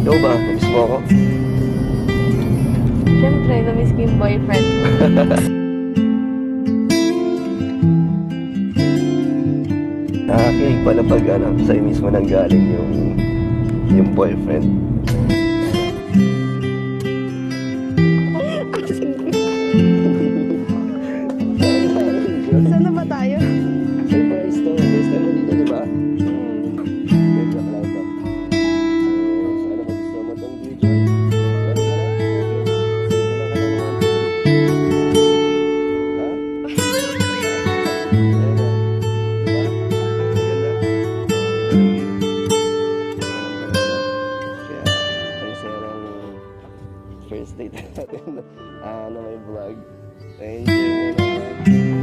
Ikaw ba? Namiss mo ako? Siyempre, na-miss ko yung boyfriend ko. Nakakilig pala pag sa'yo mismo nang galing yung boyfriend. Saan na ba tayo? Surprise to. First time mo dito, di ba? Medyo lang to. So, sana magustuhan mo itong video. Meron ka na? Wala ka na naman. Ha? Ayan na. Diba? Maganda? Kaya, ang saya ng first date natin na may vlog. Enjoy mo naman.